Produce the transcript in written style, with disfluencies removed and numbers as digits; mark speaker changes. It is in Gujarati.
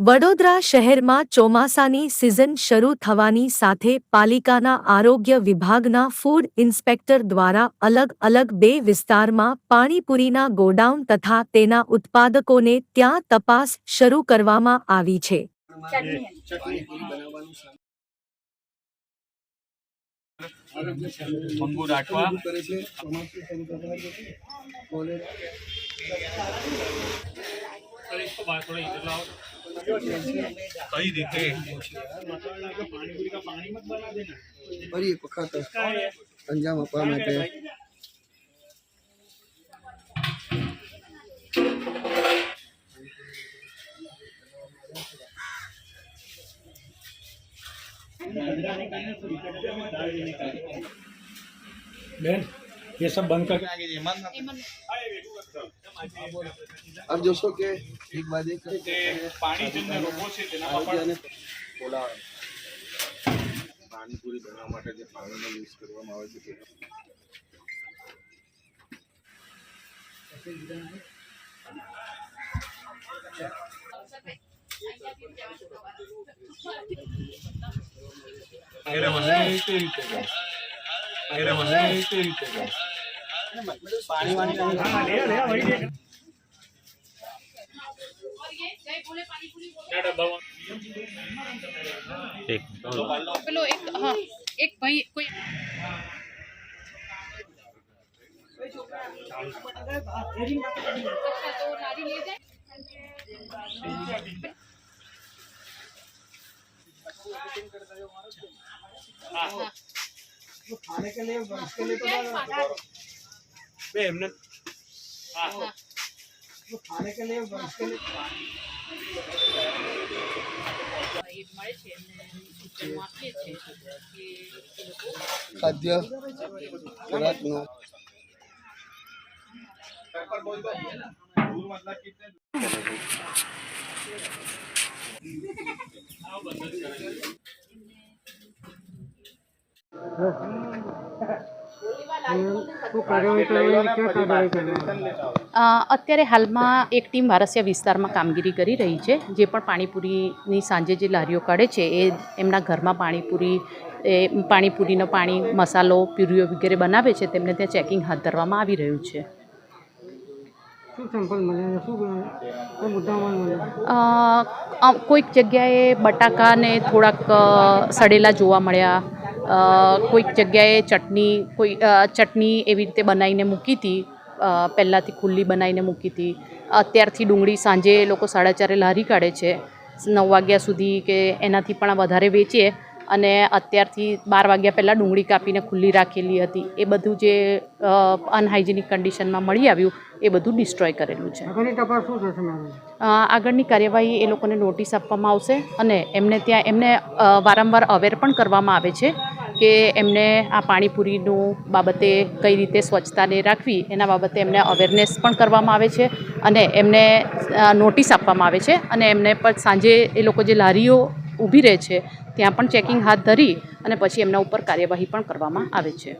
Speaker 1: વડોદરા શહેરમાં ચોમાસાની સિઝન શરૂ થવાની સાથે પાલિકાના આરોગ્ય વિભાગના ફૂડ ઇન્સ્પેક્ટર દ્વારા અલગ અલગ બે વિસ્તારમાં પાણીપુરીના ગોડાઉન તથા તેના ઉત્પાદકોને ત્યાં તપાસ શરૂ કરવામાં આવી છે।
Speaker 2: कई रीते
Speaker 3: और एक वक्त अंजाम अपवा माटे
Speaker 2: बहन ये सब बंद कर
Speaker 3: अब जोशो के एक बाद एक
Speaker 2: पानी जिनने रोको छे तेना पर
Speaker 4: पानीपुरी बनवा माटे जे पाણીનો યુઝ કરવામાં આવે છે
Speaker 3: पानी वाली
Speaker 5: पेलो एक हाँ एक भाई कोई तो नारी ले जाए
Speaker 3: खाने के लिए उसके लिए तो
Speaker 2: हमने
Speaker 3: खाने के लिए उसके लिए खाद्य खुराकનો
Speaker 5: અત્યારે હાલમાં એક ટીમ વારસિયા વિસ્તારમાં કામગીરી કરી રહી છે। જે પણ પાણીપુરીની સાંજે જે લારીઓ કાઢે છે એ એમના ઘરમાં પાણીપુરીનો પાણી મસાલો પ્યુરીઓ વગેરે બનાવે છે તેમને ત્યાં ચેકિંગ હાથ ધરવામાં આવી રહ્યું છે। કોઈક જગ્યાએ બટાકા ને થોડાક સડેલા જોવા મળ્યા। કોઈક જગ્યાએ ચટણી એવી રીતે બનાવીને મૂકી હતી, પહેલાંથી ખુલ્લી બનાવીને મૂકી હતી। અત્યારથી ડુંગળી સાંજે લોકો 4:30 લારી કાઢે છે, 9 વાગ્યા સુધી કે એનાથી પણ વધારે વેચે અને અત્યારથી 12 વાગ્યા પહેલાં ડુંગળી કાપીને ખુલ્લી રાખેલી હતી। એ બધું જે અનહાઇજેનિક કન્ડિશનમાં મળી આવ્યું એ બધું ડિસ્ટ્રોય કરેલું છે। આગળની કાર્યવાહી એ લોકોને નોટિસ આપવામાં આવશે અને એમને વારંવાર અવેર પણ કરવામાં આવે છે કે એમને આ પાણીપુરીનું બાબતે કઈ રીતે સ્વચ્છતાને રાખવી એના બાબતે એમને અવેરનેસ પણ કરવામાં આવે છે અને એમને નોટિસ આપવામાં આવે છે અને એમને પણ સાંજે એ લોકો જે લારીઓ ઊભી રહે છે ત્યાં પણ ચેકિંગ હાથ ધરી અને પછી એમના ઉપર કાર્યવાહી પણ કરવામાં આવે છે।